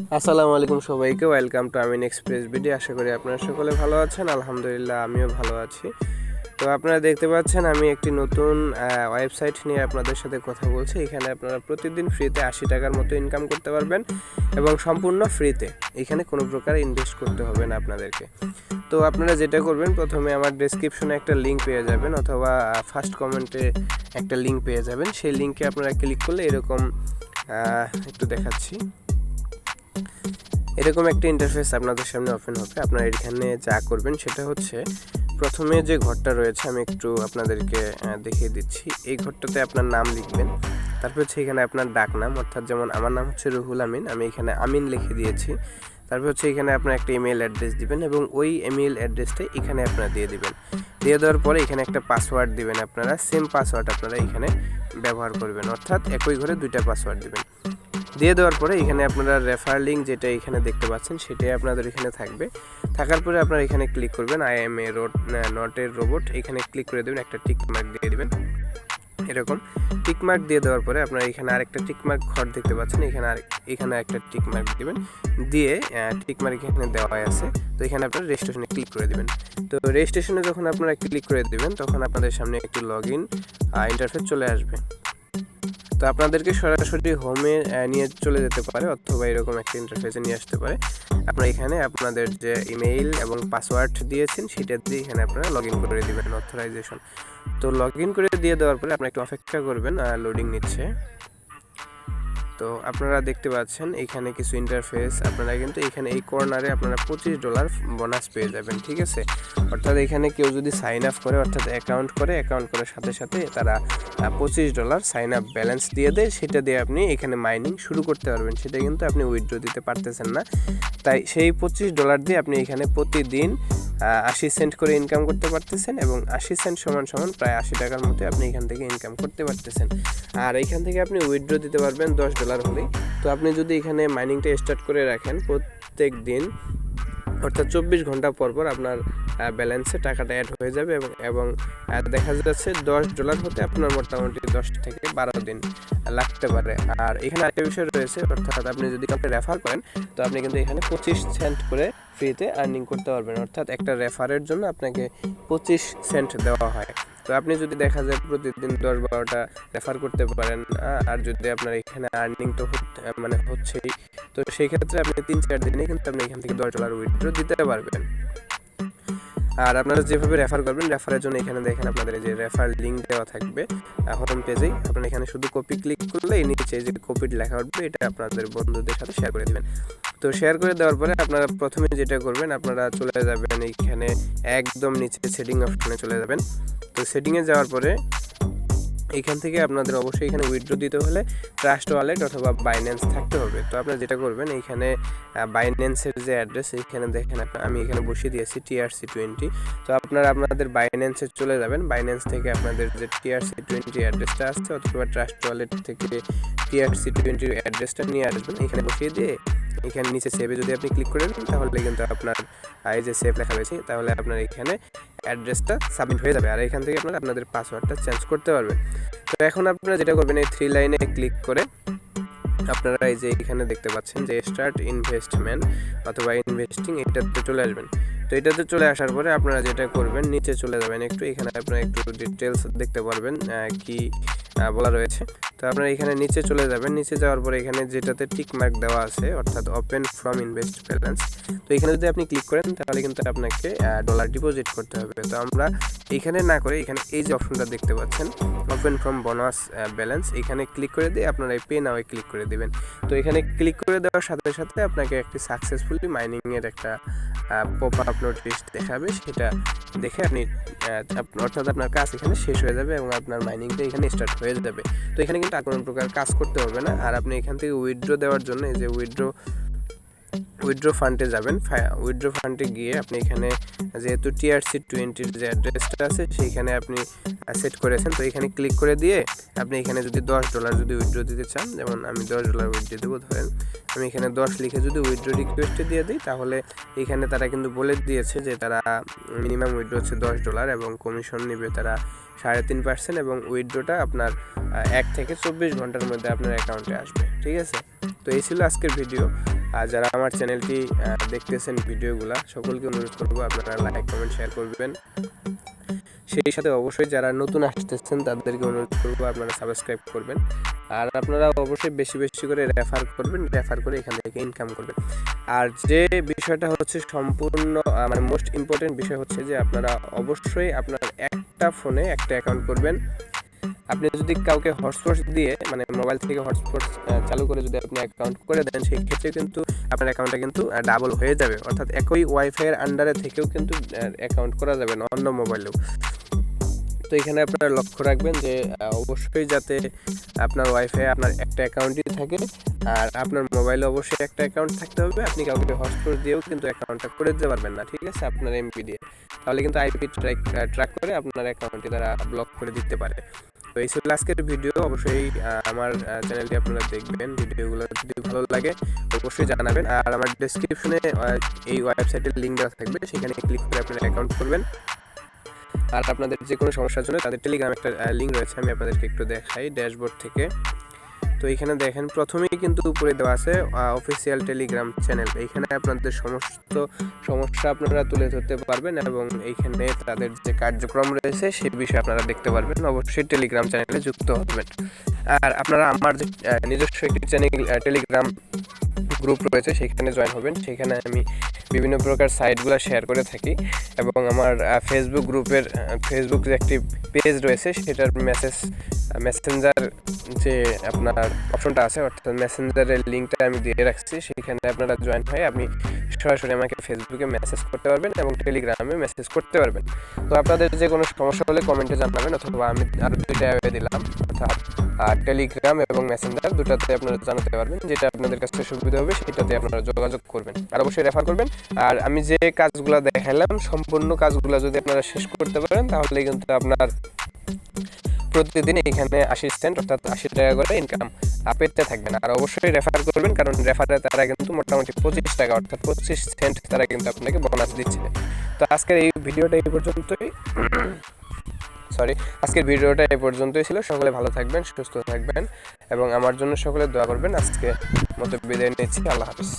আসসালামু আলাইকুম সবাইকে, welcome to Amin express video. আশা করি আপনারা সকলে ভালো আছেন। আলহামদুলিল্লাহ, আমিও ভালো আছি। তো আপনারা দেখতে পাচ্ছেন আমি একটি নতুন ওয়েবসাইট নিয়ে আপনাদের সাথে কথা বলছি। এখানে আপনারা প্রতিদিন ফ্রিতে 80 টাকার মতো ইনকাম করতে পারবেন এবং সম্পূর্ণ ফ্রিতে। এখানে কোনো প্রকার ইনভেস্ট করতে হবে না আপনাদেরকে। তো আপনারা যেটা করবেন, প্রথমে আমার ডেসক্রিপশনে একটা লিঙ্ক পেয়ে যাবেন অথবা ফার্স্ট কমেন্টে একটা লিঙ্ক পেয়ে যাবেন। সেই লিঙ্কে আপনারা ক্লিক করলে এরকম একটু দেখাচ্ছি, এরকম একটা ইন্টারফেস আপনাদের সামনে ওপেন হবে। আপনারা এখানে যা করবেন সেটা হচ্ছে, প্রথমে যে ঘরটা রয়েছে আমি একটু আপনাদেরকে দেখিয়ে দিচ্ছি। এই ঘরটাতে আপনার নাম লিখবেন, তারপর হচ্ছে এখানে আপনার ডাক নাম, অর্থাৎ যেমন আমার নাম হচ্ছে রুহুল আমিন, আমি এখানে আমিন লিখে দিয়েছি। তারপর হচ্ছে এখানে আপনার একটা ইমেল অ্যাড্রেস দিবেন এবং ওই ইমেল অ্যাড্রেসটাই এখানে আপনারা দিয়ে দিবেন। দিয়ে দেওয়ার পরে এখানে একটা পাসওয়ার্ড দিবেন। আপনারা সেম পাসওয়ার্ড আপনারা এখানে ব্যবহার করবেন, অর্থাৎ একই ঘরে দুইটা পাসওয়ার্ড দিবেন। দিয়ে দেওয়ার পরে এখানে আপনারা রেফার লিঙ্ক যেটা এখানে দেখতে পাচ্ছেন সেটাই আপনাদের এখানে থাকবে। থাকার পরে আপনারা এখানে ক্লিক করবেন, I M A not a robot, এখানে ক্লিক করে দেবেন, একটা টিক মার্ক দিয়ে দেবেন। এরকম টিক মার্ক দিয়ে দেওয়ার পরে আপনারা এখানে আরেকটা টিক মার্ক ঘর দেখতে পাচ্ছেন, এখানে একটা টিক মার্ক দিবেন। দিয়ে টিক মার্ক এখানে দেওয়া আছে, তো এখানে আপনারা রেজিস্ট্রেশনে ক্লিক করে দেবেন। তো রেজিস্ট্রেশনে যখন আপনারা ক্লিক করে দেবেন তখন আপনাদের সামনে একটি লগ ইন ইন্টারফেস চলে আসবে। তো আপনাদেরকে সরাসরি হোমে নিয়ে চলে যেতে পারে অথবা এরকম একটা ইন্টারফেসে নিয়ে আসতে পারে। আপনারা এখানে আপনাদের যে ইমেইল এবং পাসওয়ার্ড দিয়েছেন সেটা দিয়ে এখানে আপনারা লগ ইন করে দেবেন, অথরাইজেশন। তো লগ ইন করে দিয়ে দেওয়ার পরে আপনারা একটু অপেক্ষা করবেন, লোডিং নিচ্ছে। তো আপনারা দেখতে পাচ্ছেন এখানে কিছু ইন্টারফেস, আপনারা কিন্তু এখানে এই কর্নারে আপনারা $25 বোনাস পেয়ে যাবেন, ঠিক আছে। অর্থাৎ এখানে কেউ যদি সাইন আপ করে, অর্থাৎ অ্যাকাউন্ট করার সাথে সাথে তারা $25 সাইন আপ ব্যালেন্স দিয়ে দেয়, সেটা দিয়ে আপনি এখানে মাইনিং শুরু করতে পারবেন। সেটা কিন্তু আপনি উইথড্র দিতে পারতেছেন না, তাই সেই $25 দিয়ে আপনি এখানে প্রতিদিন 80 সেন্ট করে ইনকাম করতে পারতেছেন এবং 80 সেন্ট সমান প্রায় 80 টাকার মতো আপনি এখান থেকে ইনকাম করতে পারতেছেন। আর এখান থেকে আপনি উইথড্র দিতে পারবেন $10 হলেই। তো আপনি যদি এখানে মাইনিংটা স্টার্ট করে রাখেন প্রত্যেক দিন, অর্থাৎ 24 ঘন্টা পর আপনার ব্যালেন্সে টাকাটা অ্যাড হয়ে যাবে এবং দেখা যাচ্ছে $10 হতে আপনার মোটামুটি 10 থেকে 12 দিন লাগতে পারে। আর এখানে একটা বিষয় রয়েছে, অর্থাৎ আপনি যদি কাউকে রেফার করেন তো আপনি কিন্তু এখানে 25 সেন্ট করে ফ্রিতে আর্নিং করতে পারবেন, অর্থাৎ একটা রেফারের জন্য আপনাকে 25 সেন্ট দেওয়া হয়। তো আপনি যদি দেখা যায় প্রতিদিন 10-12টা রেফার করতে পারেন, আর যদি আপনার এখানে আর্নিং তো হচ্ছেই, তো সেই ক্ষেত্রে আপনি 3-4 দিনে কিন্তু আপনি এখান থেকে $10 উইথড্র দিতে পারবেন। আর আপনারা যেভাবে রেফার করবেন, রেফারের জন্য এখানে দেখেন আপনাদের এই যে রেফার লিঙ্ক দেওয়া থাকবে হোম পেজেই। আপনারা এখানে শুধু কপি ক্লিক করলে নিচে যে কপিড লেখা উঠবে, এটা আপনাদের বন্ধুদের সাথে শেয়ার করে দেবেন। তো শেয়ার করে দেওয়ার পরে আপনারা প্রথমে যেটা করবেন, আপনারা চলে যাবেন এইখানে একদম নিচে সেটিং অপশনে চলে যাবেন। তো সেটিংয়ে যাওয়ার পরে এখান থেকে আপনাদের অবশ্যই এখানে উইথড্র দিতে হলে ট্রাস্ট ওয়ালেট অথবা বাইন্যান্স থাকতে হবে। তো আপনারা যেটা করবেন, এইখানে বাইন্যান্সের যে অ্যাড্রেস এইখানে দেখেন, আমি এখানে বসিয়ে দিয়েছি TRC20। তো আপনারা আপনাদের বাইন্যান্সে চলে যাবেন, বাইন্যান্স থেকে আপনাদের যে TRC20 অ্যাড্রেসটা আসছে অথবা ট্রাস্ট ওয়ালেট থেকে TRC20 অ্যাড্রেসটা নিয়ে আসবেন, এখানে বসিয়ে দিয়ে এখানে নিচে সেভে যদি আপনি ক্লিক করেন তাহলে কিন্তু আপনার এই যে সেভ লেখা রয়েছে, তাহলে আপনার এখানে অ্যাড্রেসটা সাবমিট হয়ে যাবে। আর এখান থেকে আপনারা আপনাদের পাসওয়ার্ডটা চেঞ্জ করতে পারবেন। তো এখন আপনারা যেটা করবেন, এই 3 লাইনে ক্লিক করে আপনারা এই যে এখানে দেখতে পাচ্ছেন যে স্টার্ট ইনভেস্টমেন্ট অথবা ইনভেস্টিং, এটাতে চলে আসবেন। তো এটাতে চলে আসার পরে আপনারা যেটা করবেন, নিচে চলে যাবেন একটু, এখানে আপনারা একটু ডিটেলস দেখতে পারবেন কি বলা রয়েছে। তো আপনারা এখানে নিচে চলে যাবেন, নিচে যাওয়ার পরে এখানে যেটাতে টিক মার্ক দেওয়া আছে অর্থাৎ ওপেন ফ্রম ইনভেস্ট ব্যালেন্স, তো এখানে যদি আপনি ক্লিক করেন তাহলে কিন্তু আপনাকে ডলার ডিপোজিট করতে হবে। তো আমরা এখানে না করে এখানে এই যে অপশনটা দেখতে পাচ্ছেন ওপেন ফ্রম বোনাস ব্যালেন্স, এখানে ক্লিক করে দিয়ে আপনারা এই পে নাওয়ে ক্লিক করে দেবেন। তো এখানে ক্লিক করে দেওয়ার সাথে সাথে আপনাকে একটি সাকসেসফুলি মাইনিংয়ের একটা পপ আপ নোটিশ দেখাবে, সেটা দেখে আপনি অর্থাৎ আপনার কাজ এখানে শেষ হয়ে যাবে এবং আপনার মাইনিংটা এখানে স্টার্ট হয়ে যাবে। তো এখানে কিন্তু আর কোনো প্রকার কাজ করতে হবে না। আর আপনি এখান থেকে উইথড্র দেওয়ার জন্য এই যে উইথড্র ফান্ডে যাবেন, উইথড্র ফান্ডে গিয়ে আপনি এখানে যেহেতু TRC20 যে অ্যাড্রেসটা আছে সেইখানে আপনি সেট করেছেন, তো এখানে ক্লিক করে দিয়ে আপনি এখানে যদি $10 যদি উইথড্র দিতে চান, যেমন আমি $10 উইথড্র দেবো, ধরেন আমি এখানে 10 লিখে যদি উইথড্র রিকোয়েস্টে দিয়ে দিই, তাহলে এখানে তারা কিন্তু বলে দিয়েছে যে তারা মিনিমাম উইথড্র হচ্ছে $10 এবং কমিশন নেবে তারা 3.5% এবং উইথড্রটা আপনার 1 থেকে 24 ঘন্টার মধ্যে আপনার অ্যাকাউন্টে আসবে, ঠিক আছে। তো এই ছিল আজকের ভিডিও। আর যারা আমার চ্যানেলটি দেখতেছেন ভিডিওগুলো, সকলকে অনুরোধ করবো আপনারা লাইক কমেন্ট শেয়ার করবেন। সেই সাথে অবশ্যই যারা নতুন আসতেছেন তাদেরকে অনুরোধ করবো আপনারা সাবস্ক্রাইব করবেন। আর আপনারা অবশ্যই বেশি বেশি করে রেফার করবেন, রেফার করে এখান থেকে ইনকাম করবেন। আর যে বিষয়টা হচ্ছে সম্পূর্ণ মানে মোস্ট ইম্পর্টেন্ট বিষয় হচ্ছে যে আপনারা অবশ্যই আপনার একটা ফোনে একটা অ্যাকাউন্ট করবেন। আপনি যদি কাউকে হটস্পট দিয়ে মানে মোবাইল থেকে হটস্পট চালু করে যদি আপনি অ্যাকাউন্ট করে দেন, সেই ক্ষেত্রে কিন্তু আপনার অ্যাকাউন্টটা কিন্তু ডাবল হয়ে যাবে। অর্থাৎ একই ওয়াইফাইয়ের আন্ডারে থেকেও কিন্তু অ্যাকাউন্ট করা যাবে না অন্য মোবাইলেও। তো এখানে আপনারা লক্ষ্য রাখবেন যে অবশ্যই যাতে আপনার ওয়াইফাই আপনার একটা অ্যাকাউন্টই থাকে, আর আপনার মোবাইলে অবশ্যই একটা অ্যাকাউন্ট থাকতে হবে। আপনি কাউকে হটস্পট দিয়েও কিন্তু অ্যাকাউন্টটা করে দিতে পারবেন না, ঠিক আছে, আপনার এমপি দিয়ে। তাহলে কিন্তু আইপি ট্র্যাক করে আপনার অ্যাকাউন্টটি তারা ব্লক করে দিতে পারে। তো এই ছিল আজকের ভিডিও। অবশ্যই আমার চ্যানেলটি আপনারা দেখবেন, ভিডিওগুলো যদি ভালো লাগে অবশ্যই জানাবেন। আর আমার ডেসক্রিপশনে এই ওয়েবসাইটের লিঙ্ক দেওয়া থাকবে, সেখানে ক্লিক করে আপনারা অ্যাকাউন্ট করবেন। আর আপনাদের যে কোনো সমস্যার জন্য তাদের টেলিগ্রাম একটা লিঙ্ক রয়েছে, আমি আপনাদেরকে একটু দেখাই ড্যাশবোর্ড থেকে। তো এখানে দেখেন প্রথমেই কিন্তু উপরে দেওয়া আছে অফিসিয়াল টেলিগ্রাম চ্যানেল। এইখানে আপনাদের সমস্ত সমস্যা আপনারা তুলে ধরতে পারবেন এবং এইখানে তাদের যে কার্যক্রম রয়েছে সেই বিষয়ে আপনারা দেখতে পারবেন। অবশ্যই টেলিগ্রাম চ্যানেলে যুক্ত হবেন। আর আপনারা আমার যে নিজস্ব একটি টেলিগ্রাম গ্রুপ রয়েছে সেখানে জয়েন হবেন। সেখানে আমি বিভিন্ন প্রকার সাইটগুলো শেয়ার করে থাকি এবং আমার ফেসবুক গ্রুপের ফেসবুক যে একটি পেজ রয়েছে সেটার মেসেঞ্জার যে আপনার অপশনটা আছে, অর্থাৎ মেসেঞ্জারের লিঙ্কটা আমি দিয়ে রাখছি। সেখানে আপনারা জয়েন হয়ে আপনি সরাসরি আমাকে ফেসবুকে মেসেজ করতে পারবেন এবং টেলিগ্রামে মেসেজ করতে পারবেন। তো আপনাদের যে কোনো সমস্যা হলে কমেন্টে জানাবেন, অথবা আমি আরও দুইটা অ্যাপে দিলাম, অর্থাৎ টেলিগ্রাম এবং মেসেঞ্জার দুটাতে আপনারা জানাতে পারবেন। যেটা আপনাদের কাছে সুবিধা হবে সেটাতে আপনারা যোগাযোগ করবেন। আর অবশ্যই রেফার করবেন। আর আমি যে কাজগুলো দেখালাম সম্পূর্ণ কাজগুলো যদি আপনারা শেষ করতে পারেন তাহলে কিন্তু আপনার প্রতিদিন এখানে 80 সেন্ট অর্থাৎ 80 টাকা করে ইনকাম পেতে থাকবেন। আর অবশ্যই রেফার করবেন, কারণ রেফারে তারা কিন্তু মোটামুটি 25 টাকা অর্থাৎ 25 সেন্ট তারা কিন্তু আপনাকে বোনাস দিচ্ছে। তো আজকের এই ভিডিওটা এই পর্যন্তই ছিল। সকলে ভালো থাকবেন, সুস্থ থাকবেন এবং আমার জন্য সকলে দোয়া করবেন। আজকে মতো বিদায় নিচ্ছি। আল্লাহ হাফিজ।